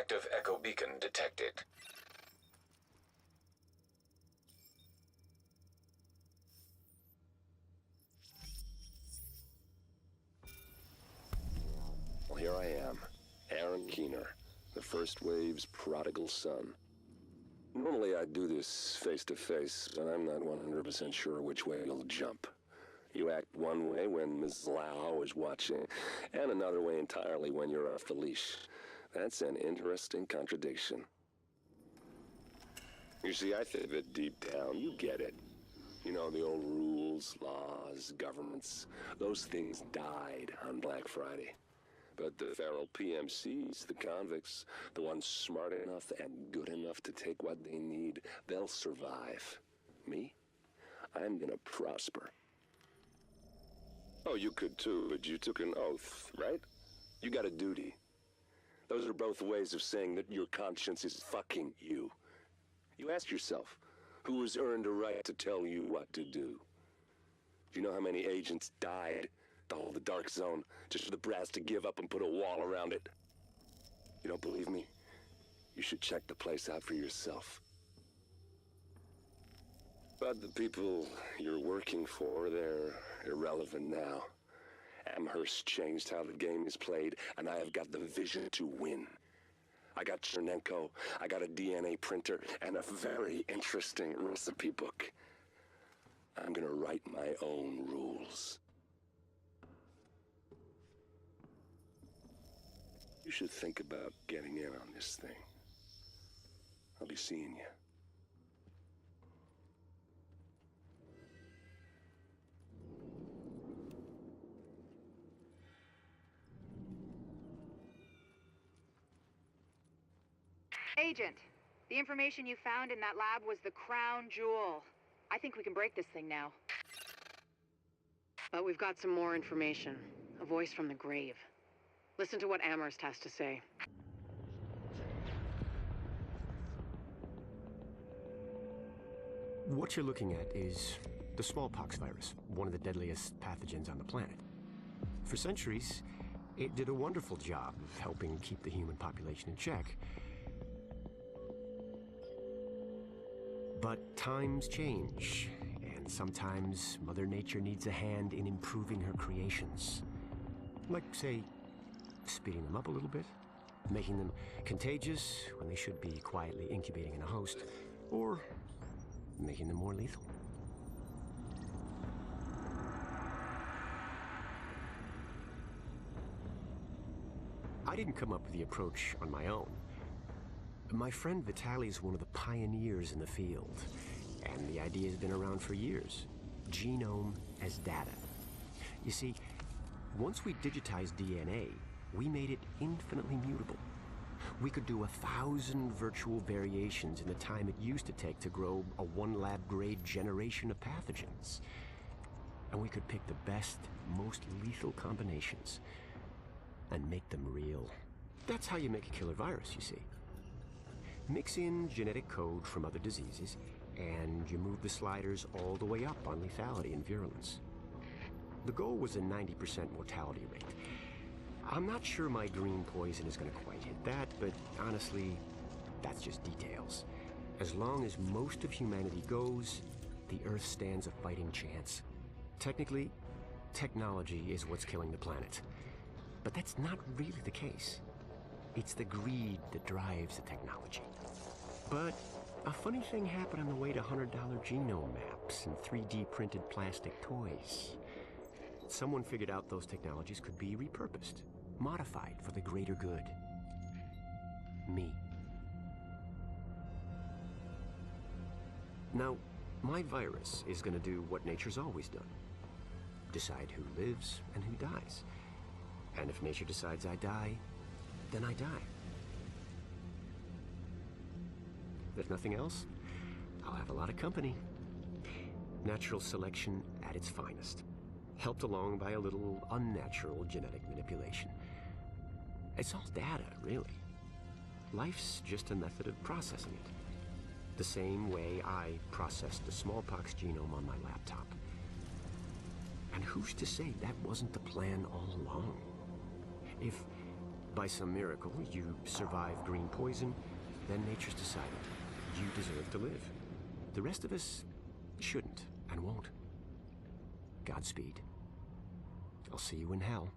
Active echo beacon detected. Well, here I am, Aaron Keener, the First Wave's prodigal son. Normally I'd do this face-to-face, but I'm not 100% sure which way you'll jump. You act one way when Ms. Lau is watching, and another way entirely when you're off the leash. That's an interesting contradiction. You see, I think that deep down, you get it. You know, the old rules, laws, governments, those things died on Black Friday. But the feral PMCs, the convicts, the ones smart enough and good enough to take what they need, they'll survive. Me? I'm gonna prosper. Oh, you could too, but you took an oath, right? You got a duty. Those are both ways of saying that your conscience is fucking you. You ask yourself, who has earned a right to tell you what to do? Do you know how many agents died to hold the Dark Zone just for the brass to give up and put a wall around it? You don't believe me? You should check the place out for yourself. But the people you're working for, they're irrelevant now. Amherst changed how the game is played, and I have got the vision to win. I got Chernenko, I got a DNA printer, and a very interesting recipe book. I'm gonna write my own rules. You should think about getting in on this thing. I'll be seeing you. Agent, the information you found in that lab was the crown jewel. I think we can break this thing now. But we've got some more information. A voice from the grave. Listen to what Amherst has to say. What you're looking at is the smallpox virus, one of the deadliest pathogens on the planet. For centuries, it did a wonderful job of helping keep the human population in check. But times change, and sometimes Mother Nature needs a hand in improving her creations. Like, say, speeding them up a little bit, making them contagious when they should be quietly incubating in a host, or making them more lethal. I didn't come up with the approach on my own. My friend Vitaly's one of the pioneers in the field, and the idea has been around for years. Genome as data. You see, once we digitized DNA, we made it infinitely mutable. We could do 1,000 virtual variations in the time it used to take to grow a one-lab-grade generation of pathogens. And we could pick the best, most lethal combinations and make them real. That's how you make a killer virus, you see. Mix in genetic code from other diseases, and you move the sliders all the way up on lethality and virulence. The goal was a 90% mortality rate. I'm not sure my green poison is going to quite hit that, but honestly, that's just details. As long as most of humanity goes, the Earth stands a fighting chance. Technically, technology is what's killing the planet. But that's not really the case. It's the greed that drives the technology. But a funny thing happened on the way to $100 genome maps and 3D printed plastic toys. Someone figured out those technologies could be repurposed, modified for the greater good. Me. Now, my virus is going to do what nature's always done. Decide who lives and who dies. And if nature decides I die, then I die. If nothing else, I'll have a lot of company. Natural selection at its finest, helped along by a little unnatural genetic manipulation. It's all data, really. Life's just a method of processing it. The same way I processed the smallpox genome on my laptop. And who's to say that wasn't the plan all along? If By some miracle, you survived green poison, then nature's decided you deserve to live. The rest of us shouldn't and won't. Godspeed. I'll see you in hell.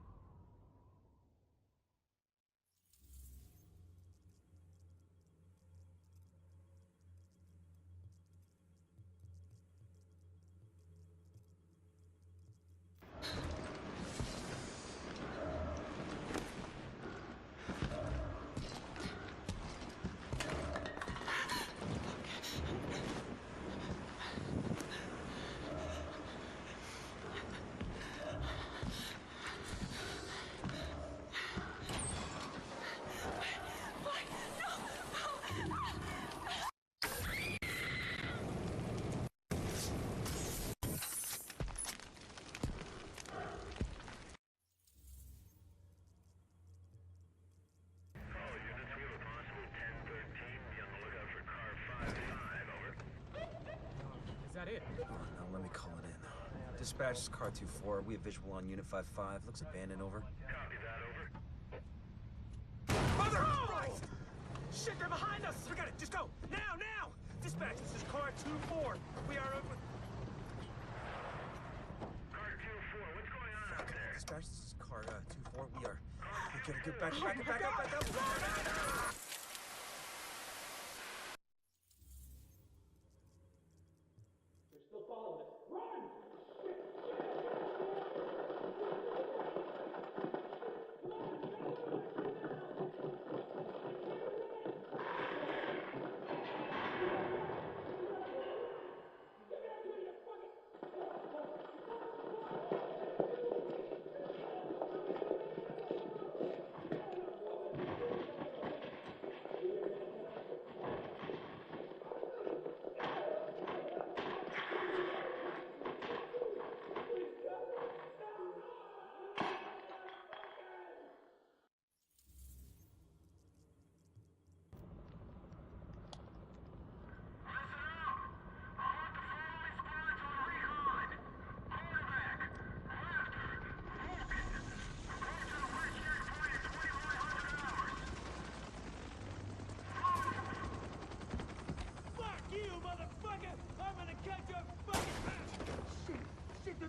Now let me call it in. Dispatch is car 2-4. We have visual on unit 5-5. Looks abandoned, over. Copy that, over. Mother of Christ! Shit, they're behind us! Forget it, just go! Now, now! Dispatch, this is car 2-4. We are over... Car 2-4, what's going on out there? Dispatch, this is car 2-4. We are... Get back up!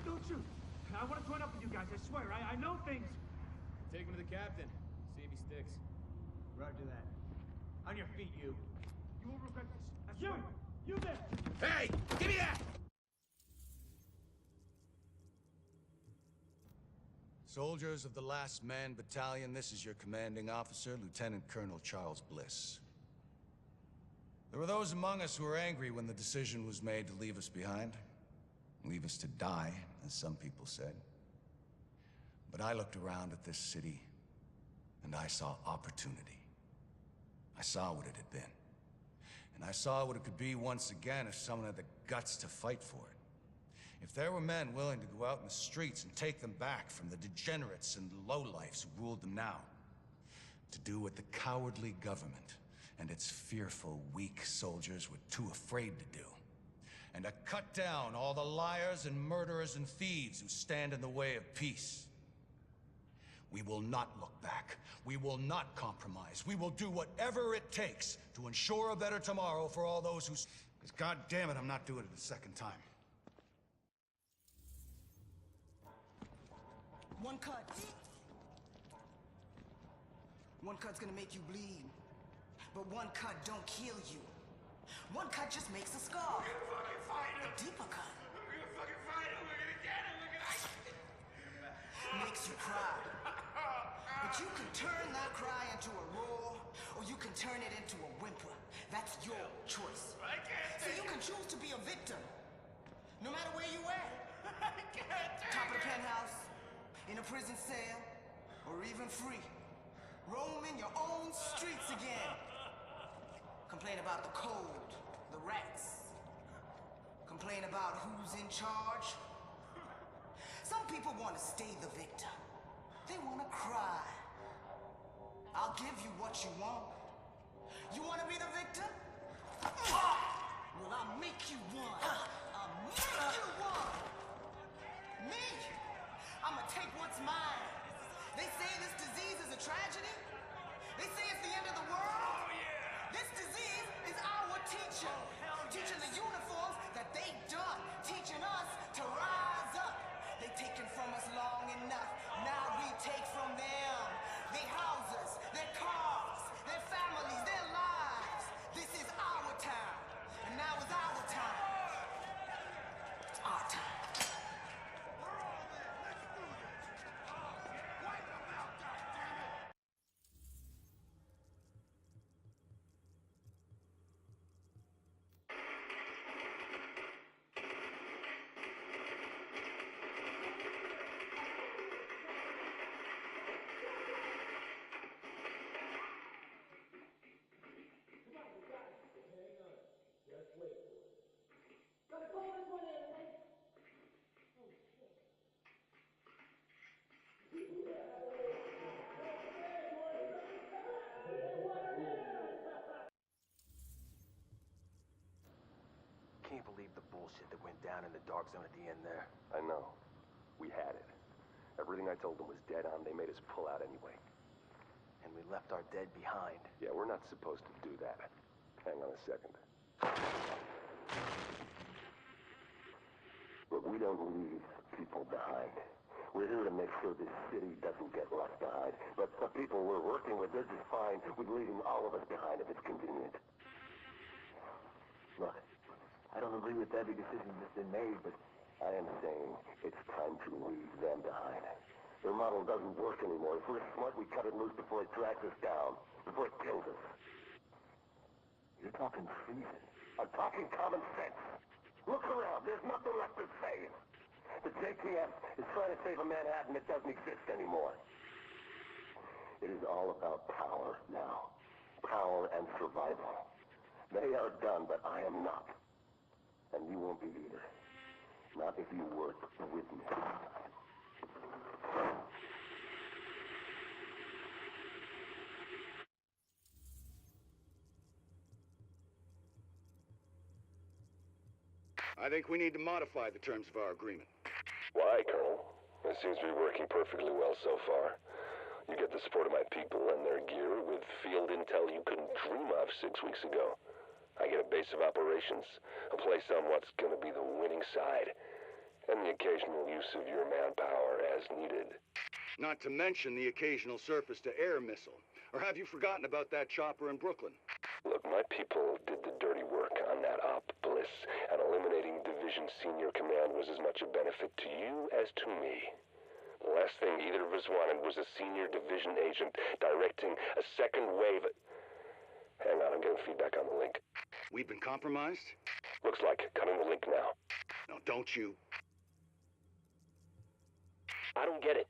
Don't shoot! I want to join up with you guys, I swear. I know things. Take him to the captain. See if he sticks. Roger that. On your feet, you. You will regret this. I swear. You there! Hey! Give me that! Soldiers of the Last Man Battalion, this is your commanding officer, Lieutenant Colonel Charles Bliss. There were those among us who were angry when the decision was made to leave us behind. Leave us to die, as some people said. But I looked around at this city, and I saw opportunity. I saw what it had been. And I saw what it could be once again if someone had the guts to fight for it. If there were men willing to go out in the streets and take them back from the degenerates and lowlifes who ruled them now. To do what the cowardly government and its fearful, weak soldiers were too afraid to do. And to cut down all the liars and murderers and thieves who stand in the way of peace. We will not look back. We will not compromise. We will do whatever it takes to ensure a better tomorrow for all those who... Because God damn it, I'm not doing it a second time. One cut. One cut's gonna make you bleed. But one cut don't kill you. One cut just makes a scar. We're gonna fucking fight him. A deeper cut. We're gonna fucking fight him. We're gonna get him. We're gonna... Makes you cry. But you can turn that cry into a roar, or you can turn it into a whimper. That's your choice. I can't So you can choose to be a victim, no matter where you at. I can't take Top of the it. penthouse, in a prison cell, or even free. Roaming your own streets again. Complain about the cold, the rats. Complain about who's in charge. Some people want to stay the victim. They want to cry. I'll give you what you want. You want to be the victim? Well, I'll make you one. I'll make you one. Me? I'ma take what's mine. They say this disease is a tragedy. They say it's the end of the world. Oh, yeah. This disease is our teacher. Teaching the uniforms that they done. Teaching us to rise up. They taken from us long enough. Now we take from them. Their houses, their cars, their families, their lives. This is our time. And now is our time. It's our time. Can't believe the bullshit that went down in the dark zone at the end there. I know. We had it. Everything I told them was dead on. They made us pull out anyway. And we left our dead behind. Yeah, we're not supposed to do that. Hang on a second. But we don't leave people behind. We're here to make sure this city doesn't get left behind. But the people we're working with, they're just fine with leaving all of us behind if it's convenient. Look, I don't agree with every decision that's been made, but I am saying it's time to leave them behind. Their model doesn't work anymore. If we're smart, we cut it loose before it tracks us down, before it kills us. You're talking treason. I'm talking common sense. Look around. There's nothing left to save. The JTF is trying to save a Manhattan that doesn't exist anymore. It is all about power now. Power and survival. They are done, but I am not. And you won't be either. Not if you work with me. I think we need to modify the terms of our agreement. Why, Colonel? It seems to be working perfectly well so far. You get the support of my people and their gear with field intel you couldn't dream of 6 weeks ago. I get a base of operations, a place on what's going to be the winning side, and the occasional use of your manpower as needed. Not to mention the occasional surface-to-air missile. Or have you forgotten about that chopper in Brooklyn? Look, my people did the dirty work on that op, Bliss, and eliminating Division Senior Command was as much a benefit to you as to me. The last thing either of us wanted was a senior division agent directing a second wave. Hang on, I'm getting feedback on the link. We've been compromised? Looks like. Cutting the link now. No, don't you. I don't get it.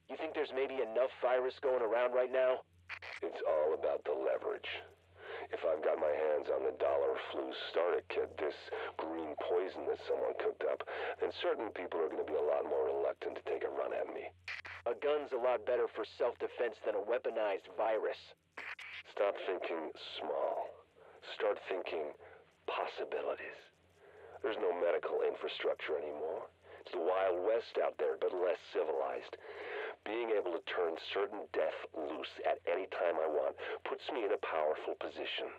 You think there's maybe enough virus going around right now? It's all about the leverage. If I've got my hands on the dollar flu starter kit, this green poison that someone cooked up, then certain people are going to be a lot more reluctant to take a run at me. A gun's a lot better for self-defense than a weaponized virus. Stop thinking small. Start thinking possibilities. There's no medical infrastructure anymore. It's the Wild West out there, but less civilized. Being able to turn certain death loose at any time I want puts me in a powerful position.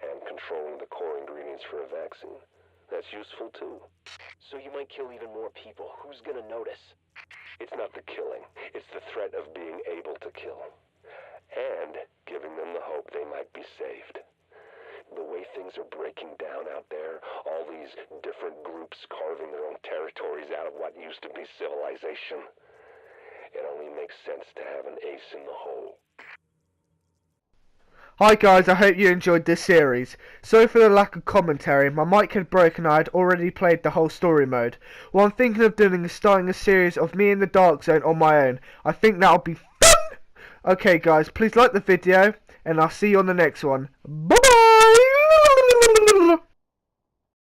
And controlling the core ingredients for a vaccine, that's useful too. So you might kill even more people. Who's gonna notice? It's not the killing. It's the threat of being able to kill. And giving them the hope they might be saved. The way things are breaking down out there, all these different groups carving their own territories out of what used to be civilization. It only makes sense to have an ace in the hole. Hi guys, I hope you enjoyed this series. Sorry for the lack of commentary, my mic had broken and I had already played the whole story mode. What I'm thinking of doing is starting a series of me in the Dark Zone on my own. I think that'll be fun! Okay guys, please like the video and I'll see you on the next one. Bye!